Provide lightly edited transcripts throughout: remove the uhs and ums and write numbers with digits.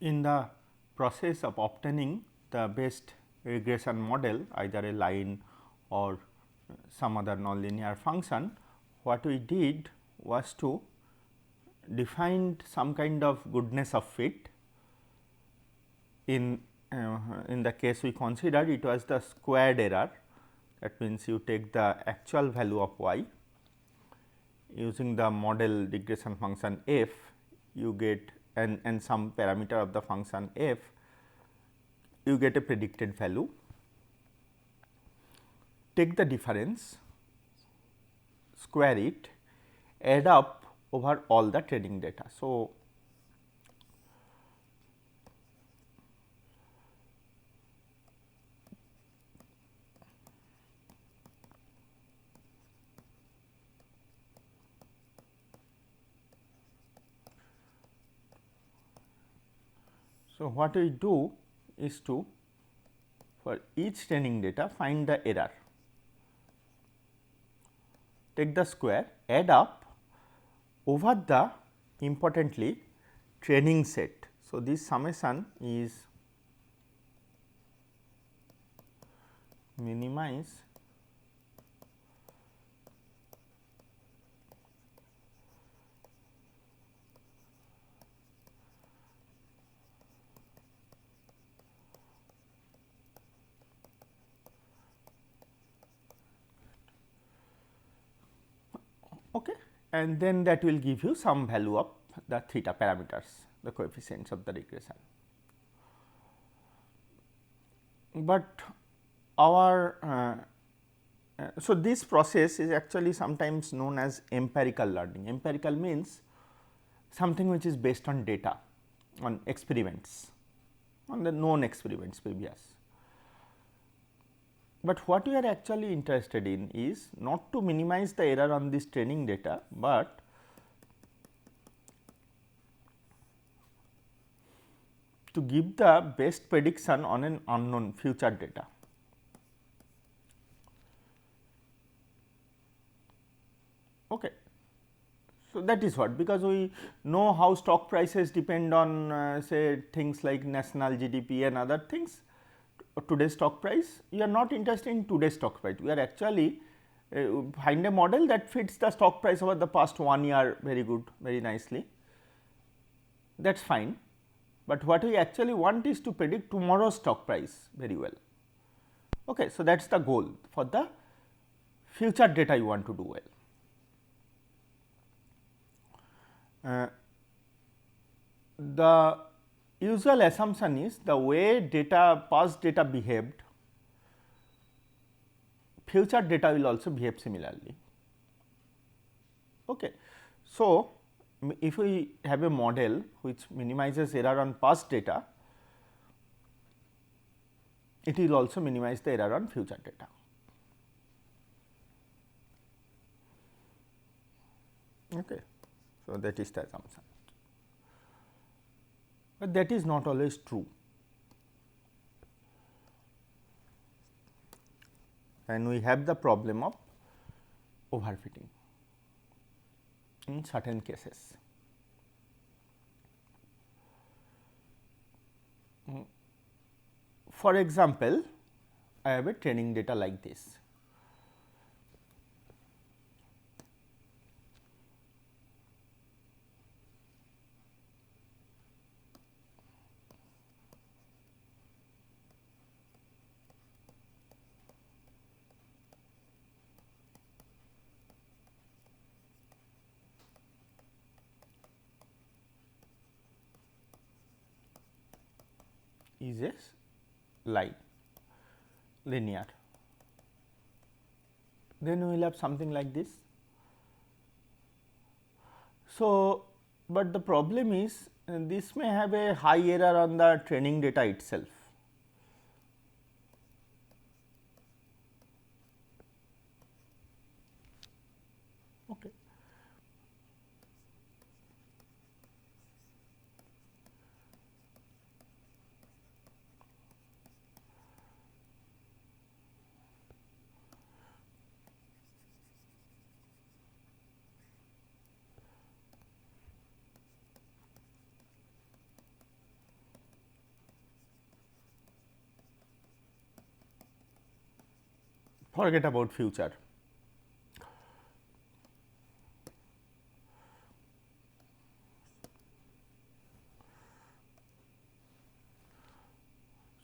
In the process of obtaining the best regression model, either a line or some other nonlinear function, what we did was to define some kind of goodness of fit. In the case we considered, it was the squared error. That means, you take the actual value of y using the model regression function f, you get and some parameter of the function f, you get a predicted value. Take the difference, square it, add up over all the training data. So, what we do is to, for each training data, find the error, take the square, add up over the importantly training set. So, this summation is minimize okay, and then that will give you some value of the theta parameters, the coefficients of the regression. But our so this process is actually sometimes known as empirical learning. Empirical means something which is based on data, on experiments, on the known experiments previous. But what we are actually interested in is not to minimize the error on this training data, but to give the best prediction on an unknown future data. Okay. So, that is what, because we know how stock prices depend on say things like national GDP and other things. Today's stock price, we are not interested in today's stock price, we are actually find a model that fits the stock price over the past 1 year very good, very nicely, that is fine. But what we actually want is to predict tomorrow's stock price very well. Okay. So, that is the goal, for the future data you want to do well. The usual assumption is the way past data behaved, future data will also behave similarly. Okay. So, if we have a model which minimizes error on past data, it will also minimize the error on future data. Okay. So, that is the assumption, but that is not always true, and we have the problem of overfitting in certain cases. For example, I have a training data like this. Is a line linear, then we will have something like this. So, but the problem is this may have a high error on the training data itself. Okay. Forget about future.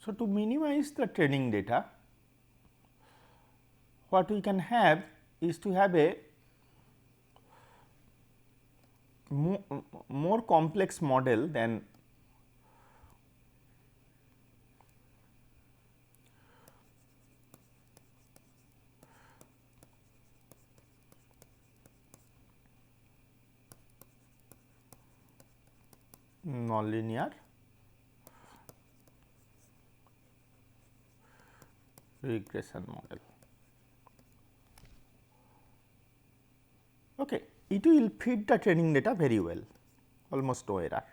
So, to minimize the training data, what we can have is to have a more complex model than nonlinear regression model. Okay. It will fit the training data very well, almost no error.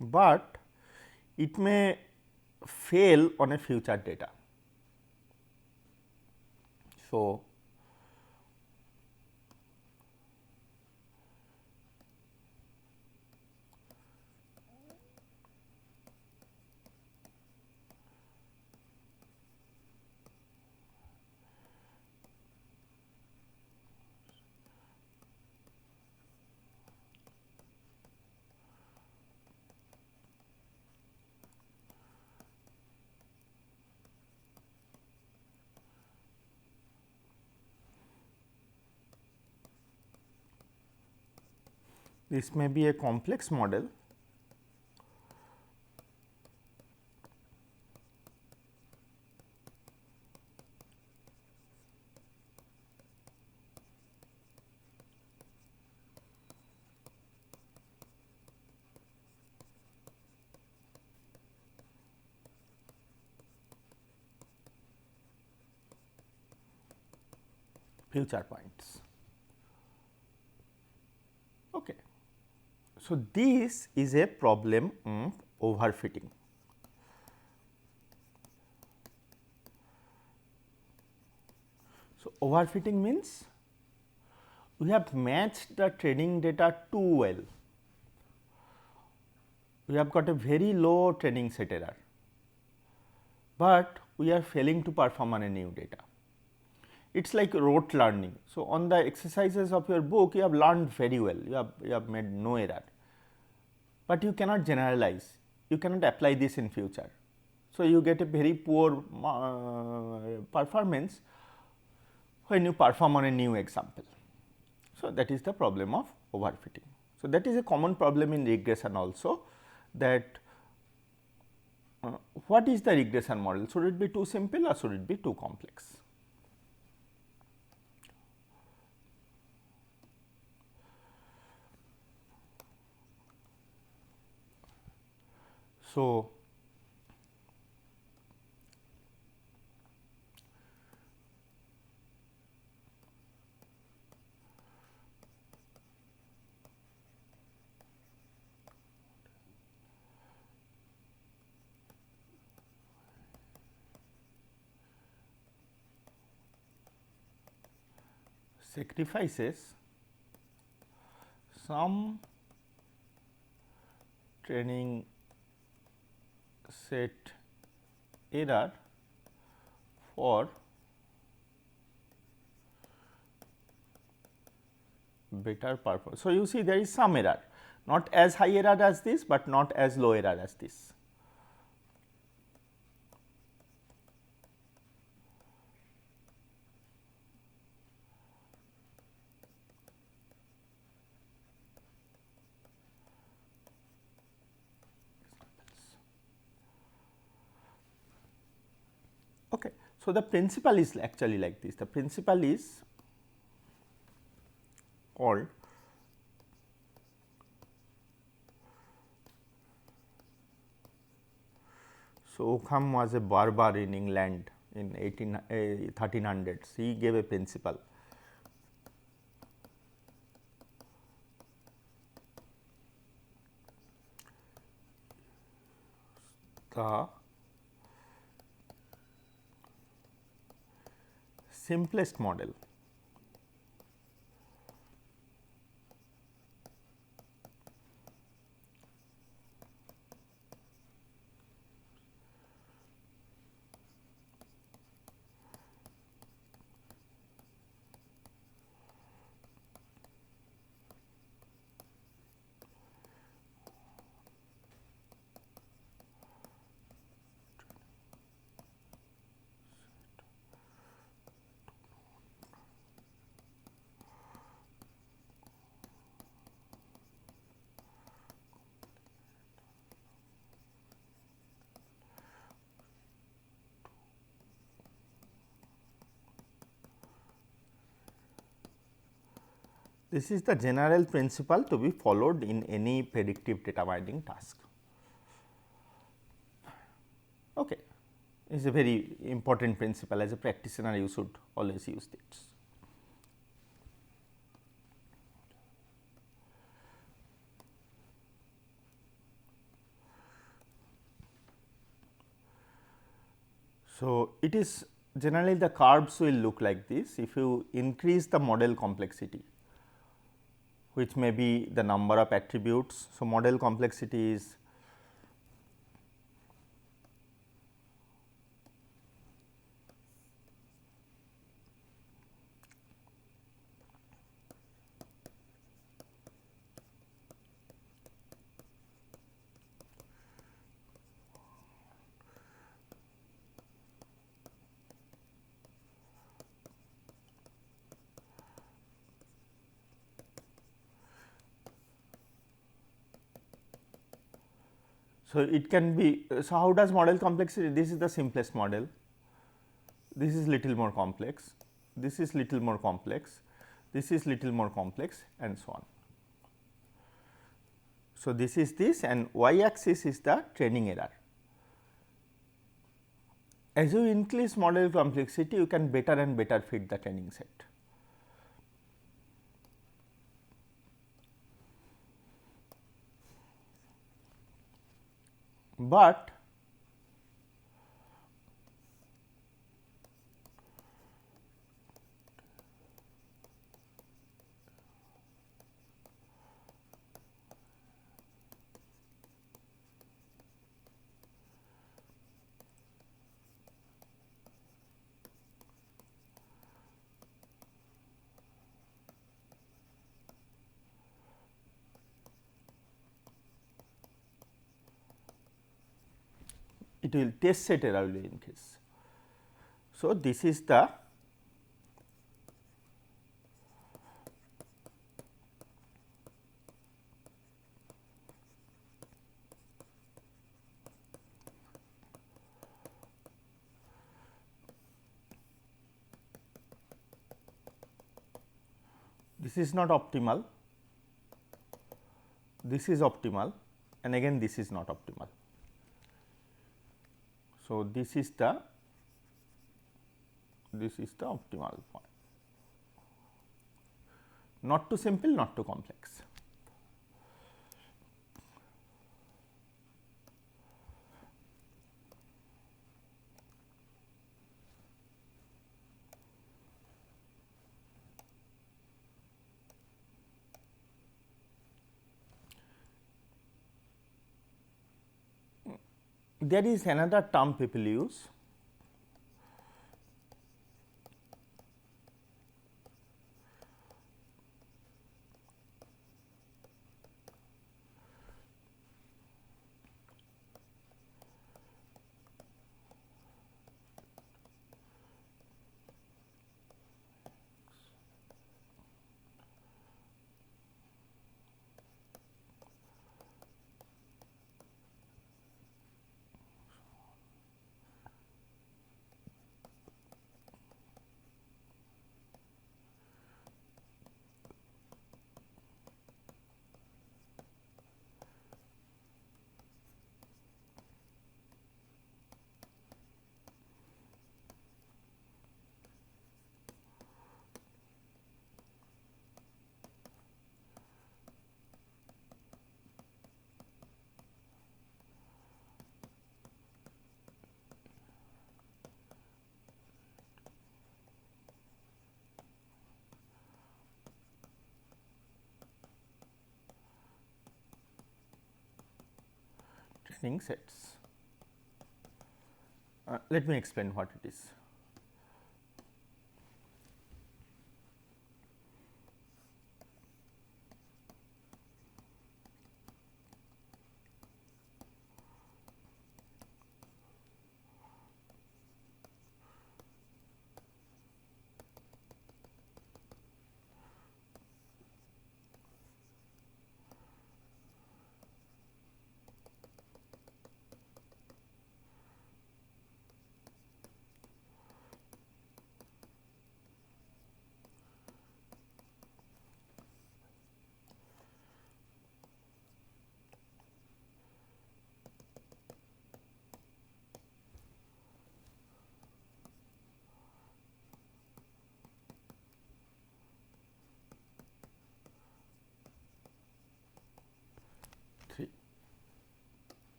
But it may fail on a future data. So, this may be a complex model. Future points. Okay. So, this is a problem of overfitting. So, overfitting means we have matched the training data too well. We have got a very low training set error, but we are failing to perform on a new data. It is like rote learning. So, on the exercises of your book you have learned very well, you have made no error, but you cannot generalize, you cannot apply this in future. So, you get a very poor performance when you perform on a new example. So, that is the problem of overfitting. So, that is a common problem in regression also, that what is the regression model? Should it be too simple or should it be too complex? So, sacrifices some training set error for better performance. So, you see there is some error, not as high error as this, but not as low error as this. Okay. So, the principle is actually like this. The principle is called so Occam was a barber in England in 1300s. He gave a principle. The simplest model This is the general principle to be followed in any predictive data mining task. Okay. It is a very important principle. As a practitioner, you should always use it. So, it is generally the curves will look like this. If you increase the model complexity, which may be the number of attributes. So, model complexity is so it can be. So, how does model complexity? This is the simplest model. This is little more complex. This is little more complex. This is little more complex, and so on. So, this is this, and y axis is the training error. As you increase model complexity, you can better and better fit the training set. But it will test set error will increase. So, this is the this is not optimal, this is optimal, and again this is not optimal. So, this is the optimal point, not too simple, not too complex. There is another term people use, training sets. Let me explain what it is.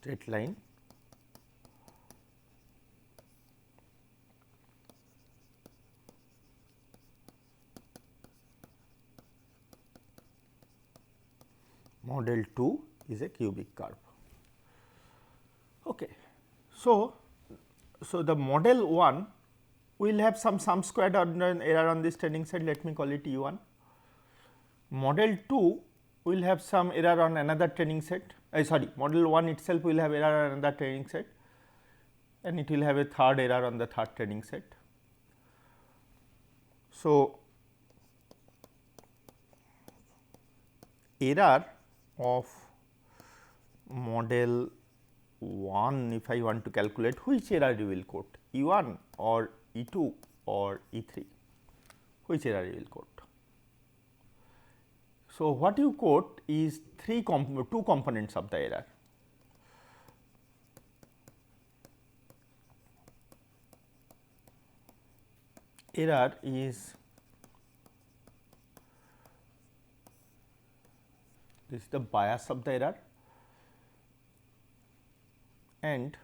straight line model 2 is a cubic curve. Okay. So, the model 1 will have some sum squared error on this training set, let me call it E 1. Model 2 will have some error on another training set, sorry, model 1 itself will have error on another training set, and it will have a third error on the third training set. So, error of model 1, if I want to calculate, which error you will quote, E 1 or E 2 or E 3, which error you will quote. So, what you quote is two components of the error. Error is this is the bias of the error, and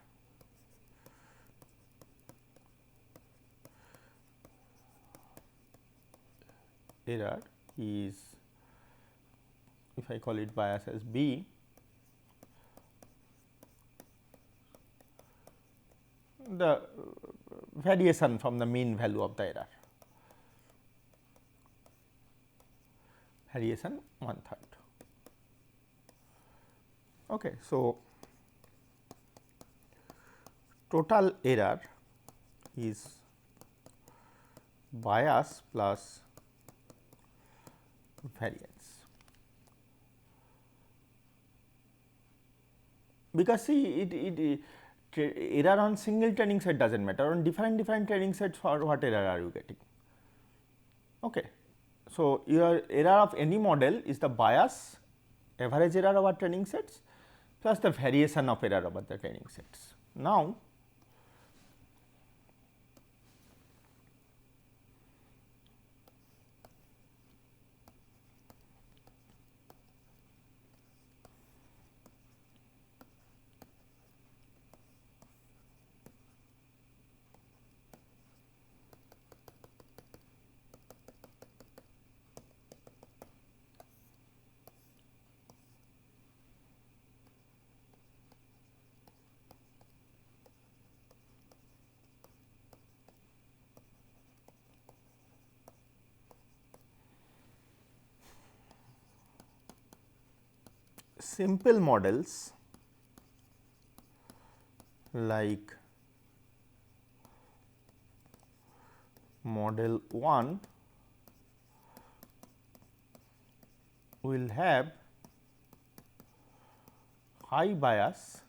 error is, if I call it bias as B, the variation from the mean value of the error, variation 1/3. Okay. So, total error is bias plus variance, because see error on single training set does not matter, on different training sets for what error are you getting. Okay. So, your error of any model is the bias, average error over training sets plus the variation of error over the training sets. Now, simple models like model 1 will have high bias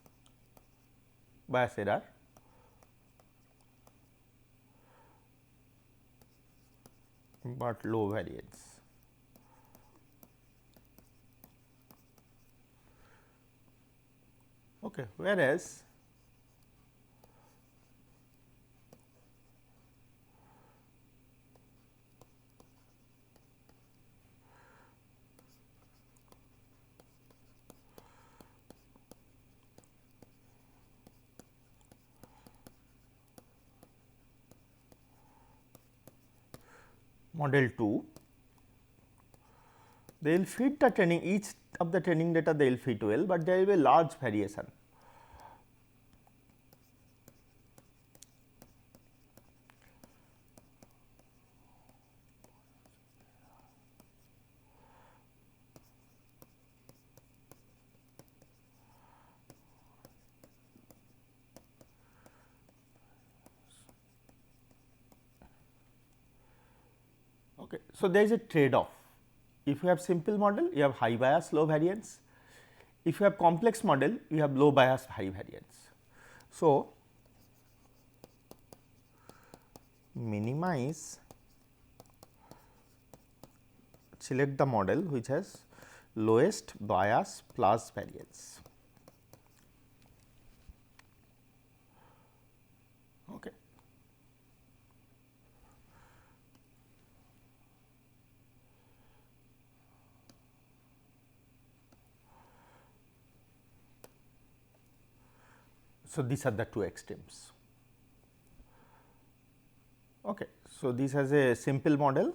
error, but low variance. Okay. Whereas, model 2, they will fit the training, each of the training data they will fit well, but there will be a large variation. Okay. So, there is a trade off. If you have simple model, you have high bias, low variance. If you have complex model, you have low bias, high variance. So, minimize, select the model which has lowest bias plus variance. Okay. So, these are the two extremes. Okay. So, this has a simple model.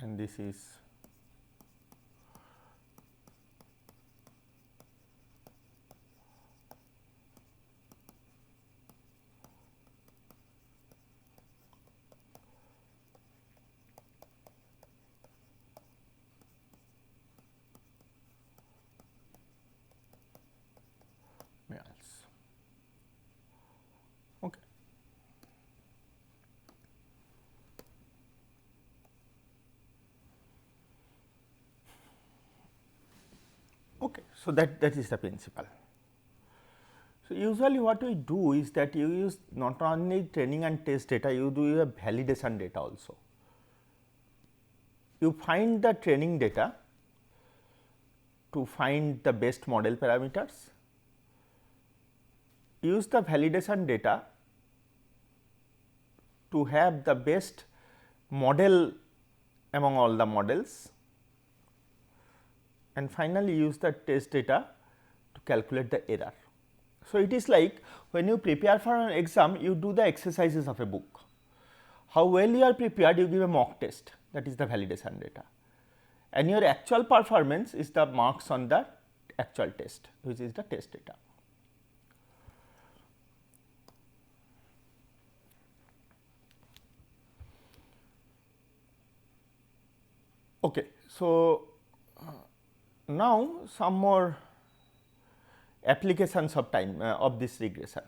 And this is males. Okay. Okay. So, that is the principle. So, usually what we do is that you use not only training and test data, you do a validation data also. You find the training data to find the best model parameters, use the validation data to have the best model among all the models, and finally use the test data to calculate the error. So, it is like when you prepare for an exam, you do the exercises of a book. How well you are prepared, you give a mock test, that is the validation data, and your actual performance is the marks on the actual test, which is the test data. Okay. So, now some more applications of time of this regression.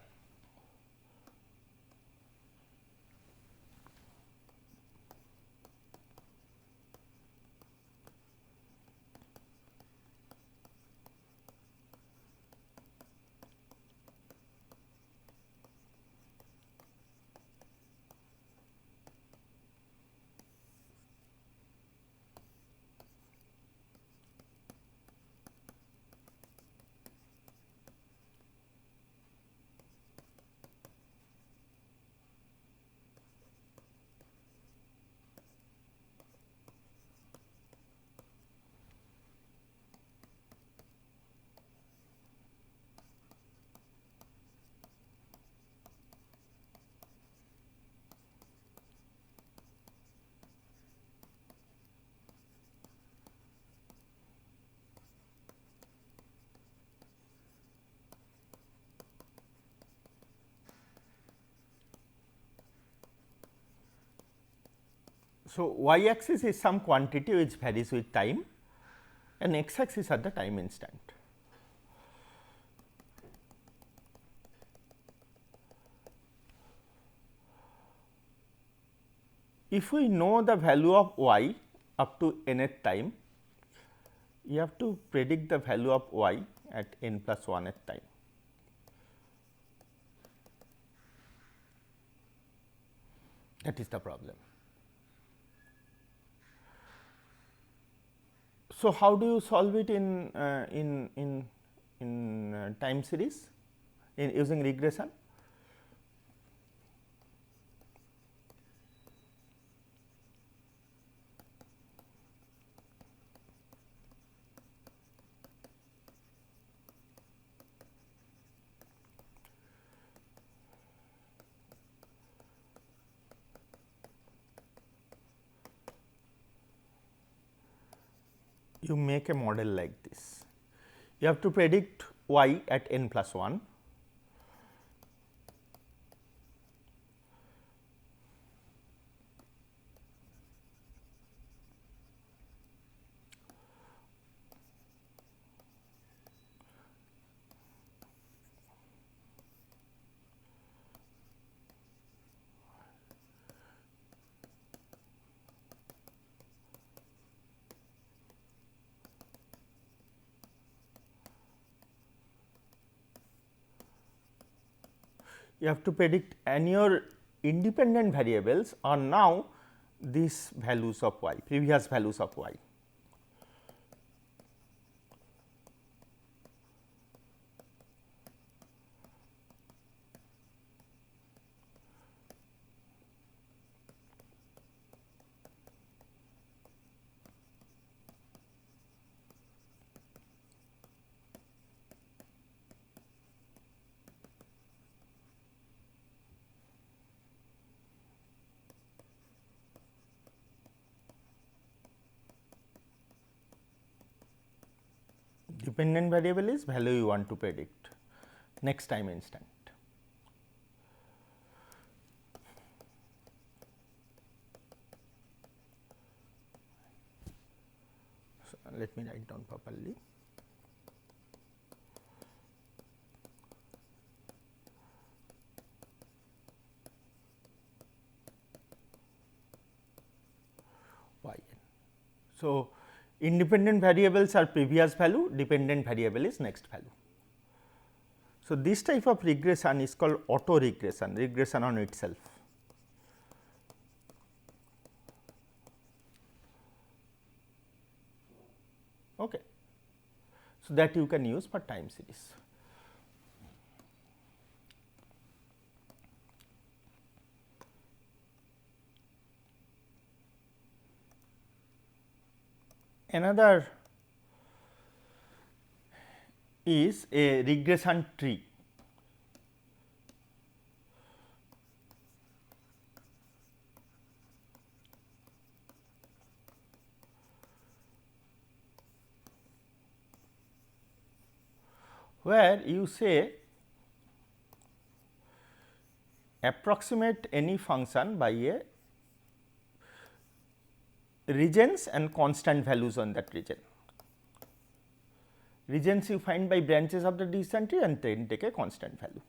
So, y axis is some quantity which varies with time, and x axis are the time instant. If we know the value of y up to nth time, you have to predict the value of y at n plus 1th time. That is the problem. So, how do you solve it in time series in using regression? You make a model like this. You have to predict y at n plus 1. You have to predict, and your independent variables are now these values of y, previous values of y. Dependent variable is value you want to predict next time instant. So, let me write down properly. Yn. So, independent variables are previous value, dependent variable is next value. So, this type of regression is called auto regression, regression on itself. Okay. So, that you can use for time series. Another is a regression tree. Where you say approximate any function by a regions and constant values on that region. Regions you find by branches of the decision tree and then take a constant value.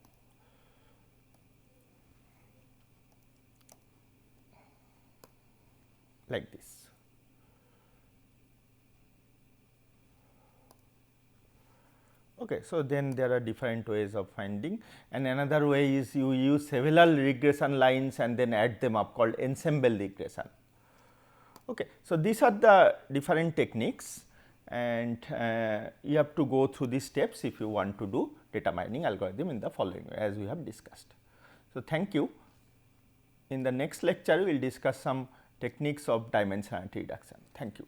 Like this. Okay, so then there are different ways of finding, and another way is you use several regression lines and then add them up, called ensemble regression. Okay, so these are the different techniques, and you have to go through these steps if you want to do data mining algorithm in the following way as we have discussed. So, thank you. In the next lecture, we will discuss some techniques of dimensionality reduction. Thank you.